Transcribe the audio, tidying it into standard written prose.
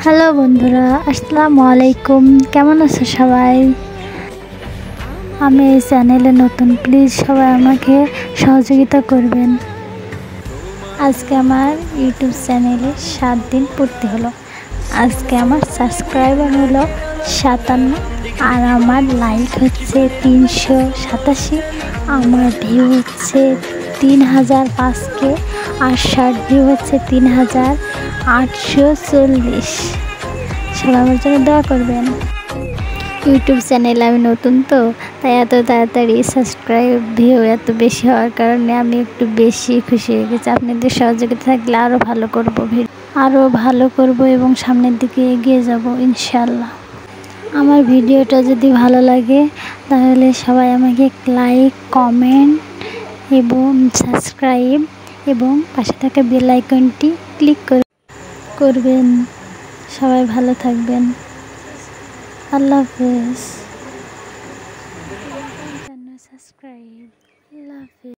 Hello বন্ধুরা, আসসালামু আলাইকুম। কেমন আছো সবাই? আমি এই চ্যানেলে নতুন, প্লিজ সবাই আমাকে সহযোগিতা করবেন। আজকে আমার ইউটিউব চ্যানেলে 7 দিন পূর্তি হলো। আজকে আমার সাবস্ক্রাইবার হলো 57 আর আমার লাইক হচ্ছে 387, আমার ভিউ হচ্ছে 3005K আর শর্ট ভিউ হচ্ছে 3840। সবাই আমার জন্য দোয়া করবেন। ইউটিউব চ্যানেলে আমি নতুন, তো তাই এত তাড়াতাড়ি সাবস্ক্রাইব ভিউ এত বেশি হওয়ার কারণে আমি একটু বেশি খুশি হয়ে গেছি। আপনাদের সহযোগিতা থাকলে আরও ভালো করব এবং সামনের দিকে এগিয়ে যাব ইনশাল্লাহ। আমার ভিডিওটা যদি ভালো লাগে তাহলে সবাই আমাকে লাইক, কমেন্ট এবং সাবস্ক্রাইব এবং পাশে থাকা বেল আইকনটি ক্লিক করবেন। সবাই ভালো থাকবেন। আল্লাহ হাফেজ। সাবস্ক্রাইব। আল্লাহ হাফেজ।